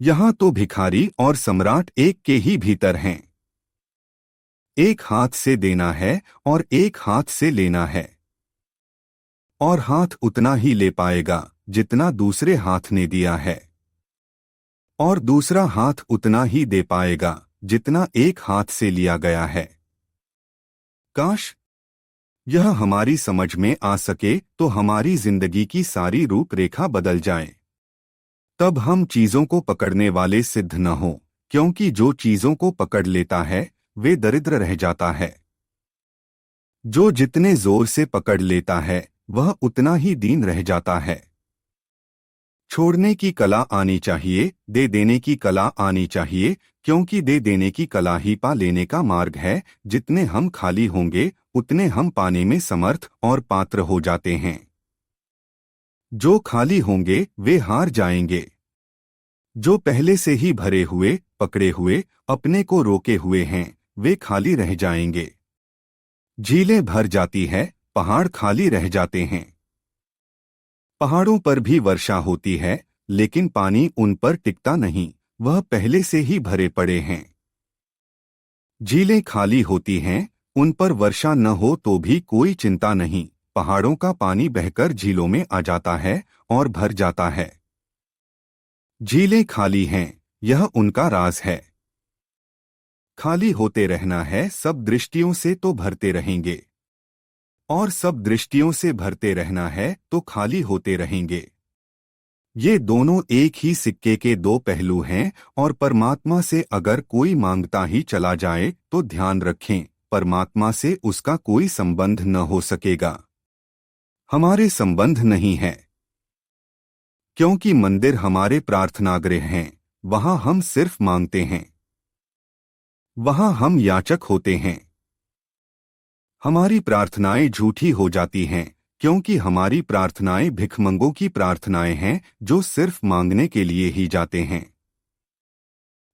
यहाँ तो भिखारी और सम्राट एक के ही भीतर हैं। एक हाथ से देना है और एक हाथ से लेना है, और हाथ उतना ही ले पाएगा जितना दूसरे हाथ ने दिया है, और दूसरा हाथ उतना ही दे पाएगा जितना एक हाथ से लिया गया है। काश यह हमारी समझ में आ सके तो हमारी जिंदगी की सारी रूपरेखा बदल जाए। तब हम चीजों को पकड़ने वाले सिद्ध न हो, क्योंकि जो चीजों को पकड़ लेता है वे दरिद्र रह जाता है। जो जितने जोर से पकड़ लेता है वह उतना ही दीन रह जाता है। छोड़ने की कला आनी चाहिए, दे देने की कला आनी चाहिए, क्योंकि दे देने की कला ही पा लेने का मार्ग है। जितने हम खाली होंगे उतने हम पाने में समर्थ और पात्र हो जाते हैं। जो खाली होंगे वे हार जाएंगे। जो पहले से ही भरे हुए, पकड़े हुए, अपने को रोके हुए हैं वे खाली रह जाएंगे। झीलें भर जाती है, पहाड़ खाली रह जाते हैं। पहाड़ों पर भी वर्षा होती है, लेकिन पानी उन पर टिकता नहीं, वह पहले से ही भरे पड़े हैं। झीलें खाली होती हैं, उन पर वर्षा न हो तो भी कोई चिंता नहीं, पहाड़ों का पानी बहकर झीलों में आ जाता है और भर जाता है। झीलें खाली हैं, यह उनका राज है। खाली होते रहना है, सब दृष्टियों से तो भरते रहेंगे, और सब दृष्टियों से भरते रहना है तो खाली होते रहेंगे। ये दोनों एक ही सिक्के के दो पहलू हैं, और परमात्मा से अगर कोई मांगता ही चला जाए तो ध्यान रखें, परमात्मा से उसका कोई संबंध न हो सकेगा। हमारे संबंध नहीं है, क्योंकि मंदिर हमारे प्रार्थनागृह हैं, वहां हम सिर्फ मांगते हैं, वहां हम याचक होते हैं। हमारी प्रार्थनाएं झूठी हो जाती हैं, क्योंकि हमारी प्रार्थनाएं भिखमंगों की प्रार्थनाएं हैं जो सिर्फ मांगने के लिए ही जाते हैं।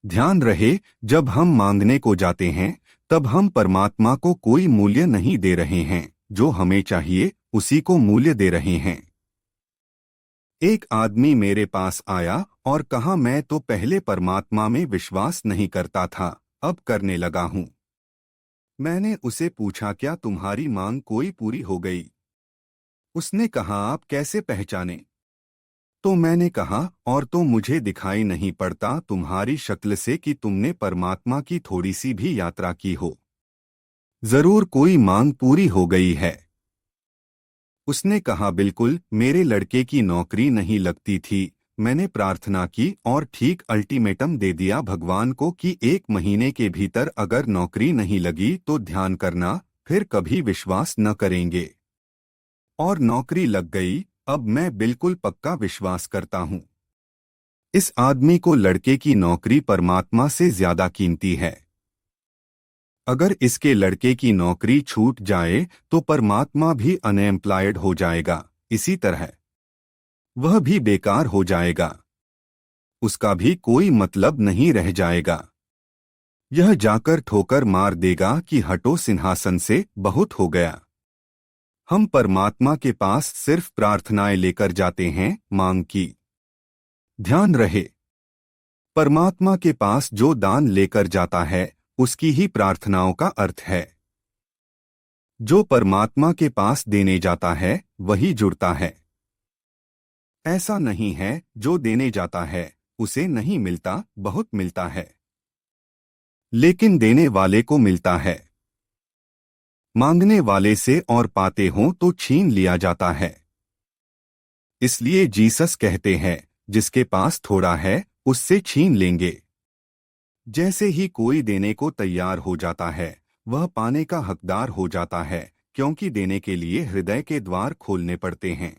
ध्यान रहे, जब हम मांगने को जाते हैं तब हम परमात्मा को कोई मूल्य नहीं दे रहे हैं, जो हमें चाहिए उसी को मूल्य दे रहे हैं। एक आदमी मेरे पास आया और कहा, मैं तो पहले परमात्मा में विश्वास नहीं करता था, अब करने लगा हूं। मैंने उसे पूछा, क्या तुम्हारी मांग कोई पूरी हो गई? उसने कहा, आप कैसे पहचाने? तो मैंने कहा, और तो मुझे दिखाई नहीं पड़ता तुम्हारी शक्ल से कि तुमने परमात्मा की थोड़ी सी भी यात्रा की हो। जरूर कोई मांग पूरी हो गई है। उसने कहा, बिल्कुल, मेरे लड़के की नौकरी नहीं लगती थी, मैंने प्रार्थना की और ठीक अल्टीमेटम दे दिया भगवान को कि 1 महीने के भीतर अगर नौकरी नहीं लगी तो ध्यान करना, फिर कभी विश्वास न करेंगे। और नौकरी लग गई, अब मैं बिल्कुल पक्का विश्वास करता हूं। इस आदमी को लड़के की नौकरी परमात्मा से ज्यादा कीमती है। अगर इसके लड़के की नौकरी छूट जाए तो परमात्मा भी अनएम्प्लॉयड हो जाएगा, इसी तरह वह भी बेकार हो जाएगा, उसका भी कोई मतलब नहीं रह जाएगा। यह जाकर ठोकर मार देगा कि हटो सिंहासन से, बहुत हो गया। हम परमात्मा के पास सिर्फ प्रार्थनाएं लेकर जाते हैं, मांग की। ध्यान रहे, परमात्मा के पास जो दान लेकर जाता है उसकी ही प्रार्थनाओं का अर्थ है। जो परमात्मा के पास देने जाता है वही जुड़ता है। ऐसा नहीं है जो देने जाता है उसे नहीं मिलता, बहुत मिलता है, लेकिन देने वाले को मिलता है। मांगने वाले से और पाते हों तो छीन लिया जाता है। इसलिए जीसस कहते हैं, जिसके पास थोड़ा है उससे छीन लेंगे। जैसे ही कोई देने को तैयार हो जाता है वह पाने का हकदार हो जाता है, क्योंकि देने के लिए हृदय के द्वार खोलने पड़ते हैं,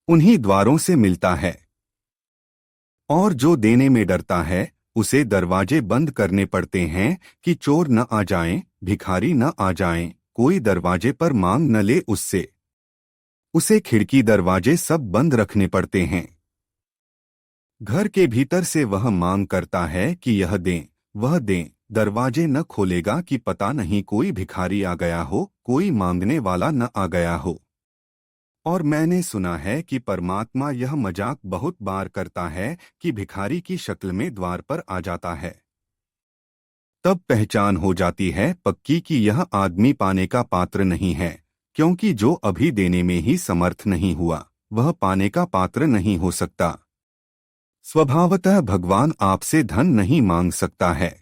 उन्हीं द्वारों से मिलता है। और जो देने में डरता है उसे दरवाजे बंद करने पड़ते हैं कि चोर न आ जाएं, भिखारी न आ जाएं, कोई दरवाजे पर मांग न ले उससे। उसे खिड़की दरवाजे सब बंद रखने पड़ते हैं। घर के भीतर से वह मांग करता है कि यह दें, वह दें, दरवाजे न खोलेगा कि पता नहीं कोई भिखारी आ गया हो, कोई मांगने वाला न आ गया हो। और मैंने सुना है कि परमात्मा यह मजाक बहुत बार करता है कि भिखारी की शक्ल में द्वार पर आ जाता है। तब पहचान हो जाती है पक्की कि यह आदमी पाने का पात्र नहीं है, क्योंकि जो अभी देने में ही समर्थ नहीं हुआ वह पाने का पात्र नहीं हो सकता। स्वभावतः भगवान आपसे धन नहीं मांग सकता है।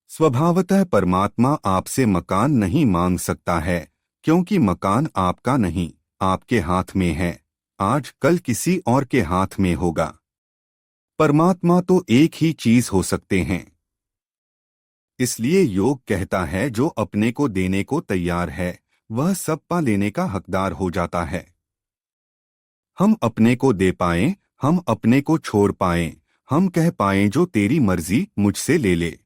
स्वभावतः परमात्मा आपसे मकान नहीं मांग सकता है, क्योंकि मकान आपका नहीं, आपके हाथ में है। आज कल किसी और के हाथ में होगा। परमात्मा तो एक ही चीज हो सकते हैं। इसलिए योग कहता है जो अपने को देने को तैयार है वह सब पा लेने का हकदार हो जाता है। हम अपने को दे पाएं, हम अपने को छोड़ पाएं, हम कह पाएं जो तेरी मर्जी मुझसे ले ले।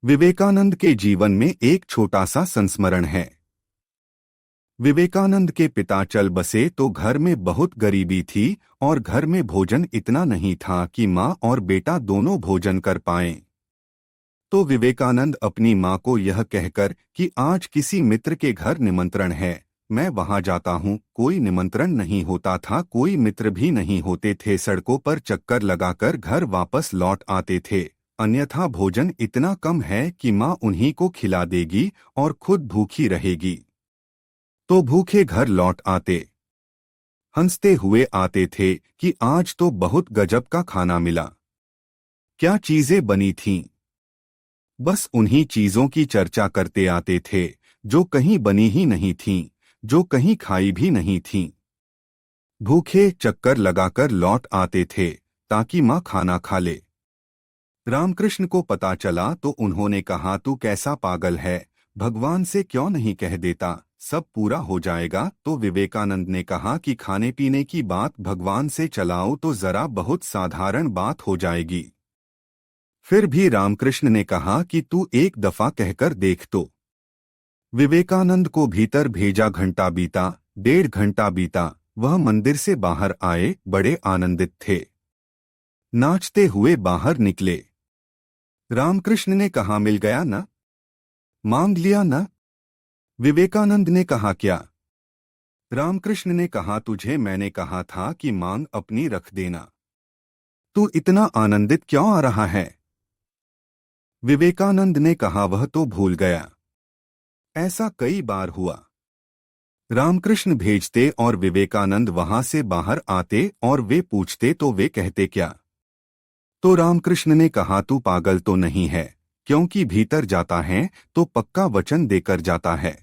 विवेकानंद के जीवन में एक छोटा सा संस्मरण है। विवेकानंद के पिता चल बसे तो घर में बहुत गरीबी थी और घर में भोजन इतना नहीं था कि माँ और बेटा दोनों भोजन कर पाएं। तो विवेकानंद अपनी माँ को यह कहकर कि आज किसी मित्र के घर निमंत्रण है, मैं वहां जाता हूँ, कोई निमंत्रण नहीं होता था, कोई मित्र भी नहीं होते थे, सड़कों पर चक्कर लगाकर घर वापस लौट आते थे, अन्यथा भोजन इतना कम है कि माँ उन्हीं को खिला देगी और खुद भूखी रहेगी। तो भूखे घर लौट आते, हंसते हुए आते थे कि आज तो बहुत गजब का खाना मिला। क्या चीजें बनी थीं? बस उन्हीं चीजों की चर्चा करते आते थे जो कहीं बनी ही नहीं थीं, जो कहीं खाई भी नहीं थीं। भूखे चक्कर लगाकर लौट आते थे ताकि माँ खाना खा ले। रामकृष्ण को पता चला तो उन्होंने कहा, तू कैसा पागल है, भगवान से क्यों नहीं कह देता, सब पूरा हो जाएगा। तो विवेकानंद ने कहा कि खाने पीने की बात भगवान से चलाओ तो जरा बहुत साधारण बात हो जाएगी। फिर भी रामकृष्ण ने कहा कि तू एक दफा कहकर देख तो। विवेकानंद को भीतर भेजा, घंटा बीता, 1.5 घंटा बीता, वह मंदिर से बाहर आए, बड़े आनंदित थे, नाचते हुए बाहर निकले। रामकृष्ण ने कहा, मिल गया ना, मांग लिया ना? विवेकानंद ने कहा, क्या? रामकृष्ण ने कहा, तुझे मैंने कहा था कि मांग अपनी रख देना, तू इतना आनंदित क्यों आ रहा है? विवेकानंद ने कहा, वह तो भूल गया। ऐसा कई बार हुआ। रामकृष्ण भेजते और विवेकानंद वहां से बाहर आते और वे पूछते तो वे कहते, क्या? तो रामकृष्ण ने कहा, तू पागल तो नहीं है, क्योंकि भीतर जाता है तो पक्का वचन देकर जाता है।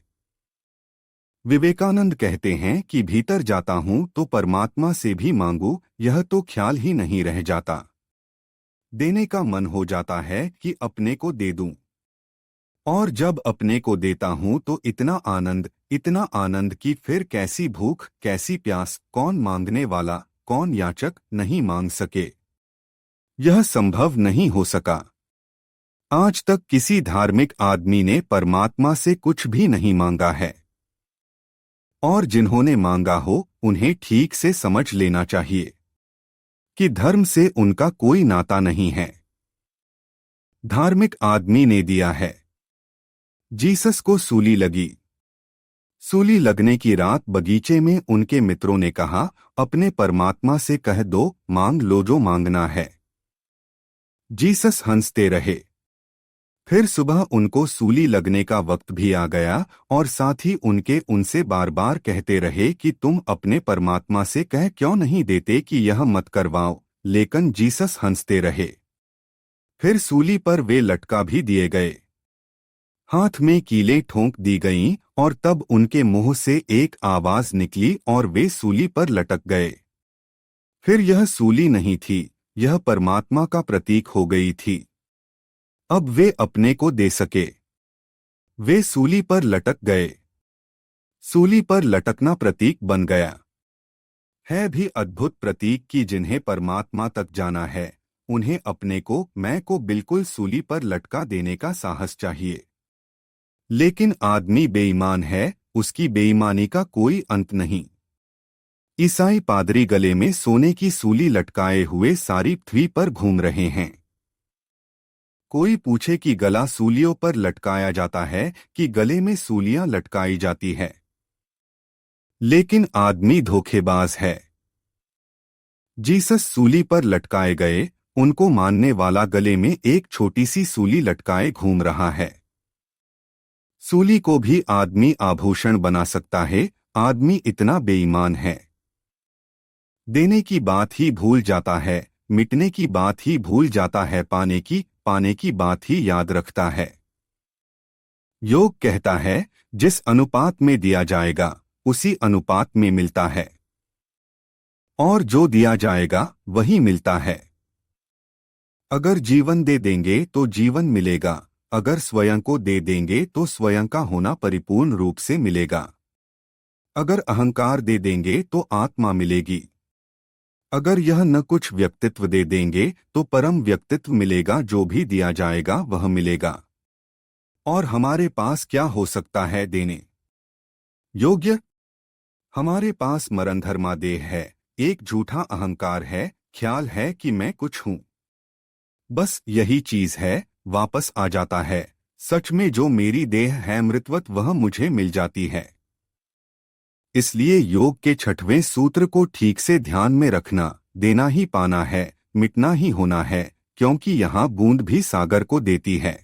विवेकानंद कहते हैं कि भीतर जाता हूं तो परमात्मा से भी मांगू, यह तो ख्याल ही नहीं रह जाता। देने का मन हो जाता है कि अपने को दे दूं। और जब अपने को देता हूं तो इतना आनंद कि फिर कैसी भूख, कैसी प्यास, कौन मांगने वाला, कौन याचक नहीं मांग सके। यह संभव नहीं हो सका। आज तक किसी धार्मिक आदमी ने परमात्मा से कुछ भी नहीं मांगा है। और जिन्होंने मांगा हो उन्हें ठीक से समझ लेना चाहिए कि धर्म से उनका कोई नाता नहीं है। धार्मिक आदमी ने दिया है। जीसस को सूली लगी। सूली लगने की रात बगीचे में उनके मित्रों ने कहा, अपने परमात्मा से कह दो, मांग लो जो मांगना है। जीसस हंसते रहे। फिर सुबह उनको सूली लगने का वक्त भी आ गया और साथ ही उनसे बार बार कहते रहे कि तुम अपने परमात्मा से कह क्यों नहीं देते कि यह मत करवाओ, लेकिन जीसस हंसते रहे। फिर सूली पर वे लटका भी दिए गए। हाथ में कीलें ठोंक दी गईं और तब उनके मुंह से एक आवाज निकली और वे सूली पर लटक गए। फिर यह सूली नहीं थी, यह परमात्मा का प्रतीक हो गई थी। अब वे अपने को दे सके। वे सूली पर लटक गए। सूली पर लटकना प्रतीक बन गया। है भी अद्भुत प्रतीक कि जिन्हें परमात्मा तक जाना है उन्हें अपने को, मैं को बिल्कुल सूली पर लटका देने का साहस चाहिए। लेकिन आदमी बेईमान है, उसकी बेईमानी का कोई अंत नहीं। ईसाई पादरी गले में सोने की सूली लटकाए हुए सारी पृथ्वी पर घूम रहे हैं। कोई पूछे कि गला सूलियों पर लटकाया जाता है कि गले में सूलियां लटकाई जाती है। लेकिन आदमी धोखेबाज है। जीसस सूली पर लटकाए गए, उनको मानने वाला गले में एक छोटी सी सूली लटकाए घूम रहा है। सूली को भी आदमी आभूषण बना सकता है। आदमी इतना बेईमान है, देने की बात ही भूल जाता है, मिटने की बात ही भूल जाता है, पाने की बात ही याद रखता है। योग कहता है, जिस अनुपात में दिया जाएगा उसी अनुपात में मिलता है, और जो दिया जाएगा वही मिलता है। अगर जीवन दे देंगे तो जीवन मिलेगा, अगर स्वयं को दे देंगे तो स्वयं का होना परिपूर्ण रूप से मिलेगा। अगर अहंकार दे देंगे तो आत्मा मिलेगी। अगर यह न कुछ व्यक्तित्व दे देंगे तो परम व्यक्तित्व मिलेगा, जो भी दिया जाएगा वह मिलेगा। और हमारे पास क्या हो सकता है देने योग्य? हमारे पास मरणधर्मा देह है, एक झूठा अहंकार है, ख्याल है कि मैं कुछ हूं। बस यही चीज है, वापस आ जाता है। सच में जो मेरी देह है मृतवत, वह मुझे मिल जाती है। इसलिए योग के 6वें सूत्र को ठीक से ध्यान में रखना, देना ही पाना है, मिटना ही होना है, क्योंकि यहाँ बूंद भी सागर को देती है।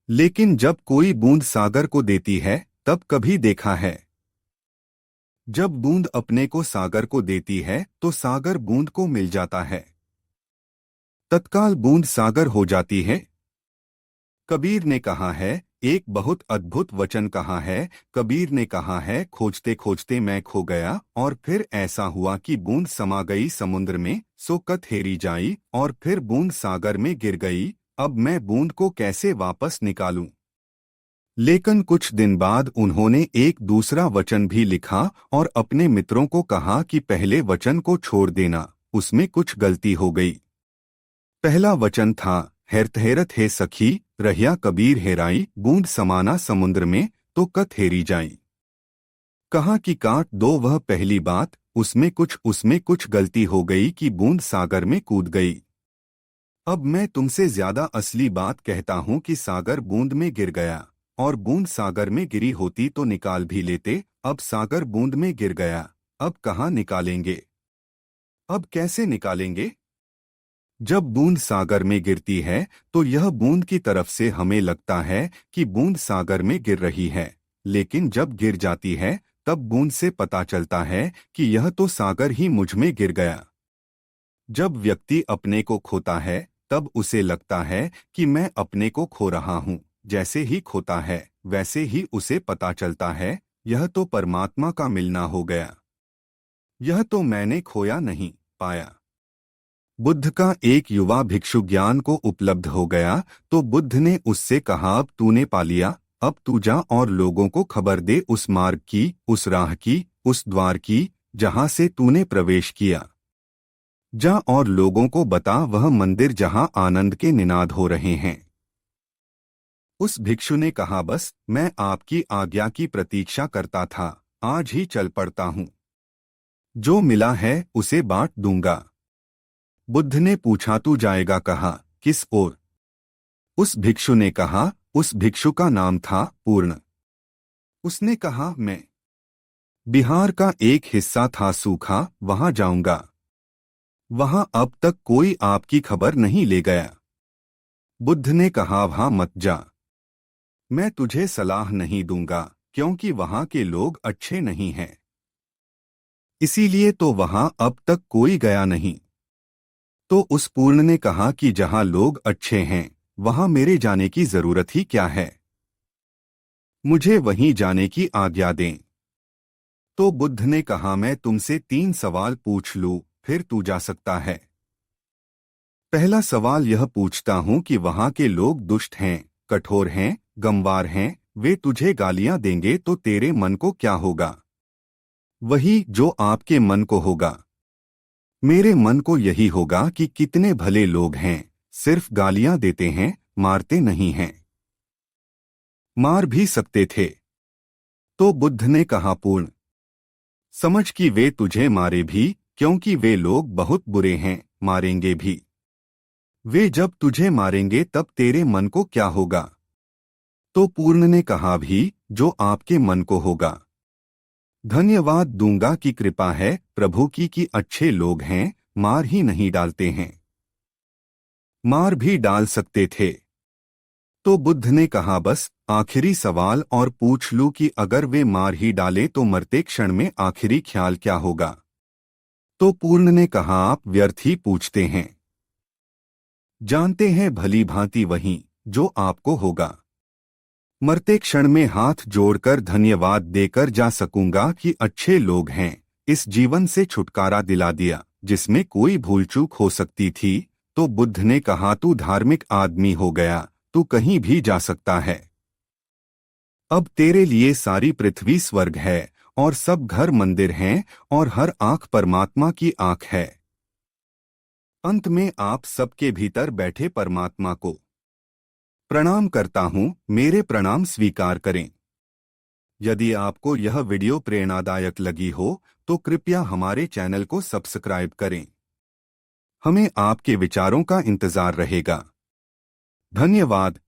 लेकिन जब कोई बूंद सागर को देती है तब कभी देखा है? जब बूंद अपने को सागर को देती है तो सागर बूंद को मिल जाता है, तत्काल बूंद सागर हो जाती है। कबीर ने कहा है, एक बहुत अद्भुत वचन कहा है। कबीर ने कहा है, खोजते खोजते मैं खो गया, और फिर ऐसा हुआ कि बूंद समा गई समुद्र में, सो कत हेरी जाई, और फिर बूंद सागर में गिर गई। अब मैं बूंद को कैसे वापस निकालूं? लेकिन कुछ दिन बाद उन्होंने एक दूसरा वचन भी लिखा और अपने मित्रों को कहा कि पहले वचन को छोड़ देना, उसमें कुछ गलती हो गई। पहला वचन था, हेरत हे सखी, रहिया कबीर हेराई, बूंद समाना समुद्र में, तो कत हेरी जाई। कहा कि काट दो वह पहली बात, उसमें कुछ गलती हो गई कि बूंद सागर में कूद गई। अब मैं तुमसे ज्यादा असली बात कहता हूं कि सागर बूंद में गिर गया, और बूंद सागर में गिरी होती तो निकाल भी लेते। अब सागर बूंद में गिर गया, अब कहाँ निकालेंगे? अब कैसे निकालेंगे? जब बूंद सागर में गिरती है तो यह बूंद की तरफ से हमें लगता है कि बूंद सागर में गिर रही है, लेकिन जब गिर जाती है तब बूंद से पता चलता है कि यह तो सागर ही मुझ में गिर गया। जब व्यक्ति अपने को खोता है तब उसे लगता है कि मैं अपने को खो रहा हूँ। जैसे ही खोता है वैसे ही उसे पता चलता है, यह तो परमात्मा का मिलना हो गया, यह तो मैंने खोया नहीं पाया। बुद्ध का एक युवा भिक्षु ज्ञान को उपलब्ध हो गया तो बुद्ध ने उससे कहा, अब तूने पा लिया, अब तू जा और लोगों को खबर दे उस मार्ग की, उस राह की, उस द्वार की जहां से तूने प्रवेश किया। जा और लोगों को बता वह मंदिर जहां आनंद के निनाद हो रहे हैं। उस भिक्षु ने कहा, बस मैं आपकी आज्ञा की प्रतीक्षा करता था, आज ही चल पड़ता हूं। जो मिला है उसे बांट दूंगा। बुद्ध ने पूछा, तू जाएगा कहाँ, किस ओर? उस भिक्षु ने कहा, उस भिक्षु का नाम था पूर्ण। उसने कहा, मैं बिहार का एक हिस्सा था सूखा, वहां जाऊंगा। वहां अब तक कोई आपकी खबर नहीं ले गया। बुद्ध ने कहा, वहां मत जा, मैं तुझे सलाह नहीं दूंगा, क्योंकि वहां के लोग अच्छे नहीं हैं। इसीलिए तो वहां अब तक कोई गया नहीं। तो उस पूर्ण ने कहा कि जहां लोग अच्छे हैं वहां मेरे जाने की जरूरत ही क्या है, मुझे वहीं जाने की आज्ञा दें। तो बुद्ध ने कहा, मैं तुमसे 3 सवाल पूछ लूं, फिर तू जा सकता है। पहला सवाल यह पूछता हूं कि वहां के लोग दुष्ट हैं, कठोर हैं, गमवार हैं, वे तुझे गालियां देंगे तो तेरे मन को क्या होगा? वही जो आपके मन को होगा। मेरे मन को यही होगा कि कितने भले लोग हैं, सिर्फ गालियां देते हैं, मारते नहीं हैं। मार भी सकते थे। तो बुद्ध ने कहा, पूर्ण समझ कि वे तुझे मारे भी, क्योंकि वे लोग बहुत बुरे हैं, मारेंगे भी। वे जब तुझे मारेंगे तब तेरे मन को क्या होगा? तो पूर्ण ने कहा, भी जो आपके मन को होगा। धन्यवाद दूंगा कि कृपा है प्रभु की कि अच्छे लोग हैं, मार ही नहीं डालते हैं। मार भी डाल सकते थे। तो बुद्ध ने कहा बस आखिरी सवाल और पूछ लूं कि अगर वे मार ही डाले तो मरते क्षण में आखिरी ख्याल क्या होगा। तो पूर्ण ने कहा आप व्यर्थ ही पूछते हैं। जानते हैं भली भांति वही जो आपको होगा। मरते क्षण में हाथ जोड़कर धन्यवाद देकर जा सकूंगा कि अच्छे लोग हैं, इस जीवन से छुटकारा दिला दिया जिसमें कोई भूल चूक हो सकती थी। तो बुद्ध ने कहा तू धार्मिक आदमी हो गया, तू कहीं भी जा सकता है। अब तेरे लिए सारी पृथ्वी स्वर्ग है और सब घर मंदिर हैं और हर आंख परमात्मा की आंख है। अंत में आप सबके भीतर बैठे परमात्मा को प्रणाम करता हूँ, मेरे प्रणाम स्वीकार करें। यदि आपको यह वीडियो प्रेरणादायक लगी हो तो कृपया हमारे चैनल को सब्सक्राइब करें। हमें आपके विचारों का इंतजार रहेगा। धन्यवाद।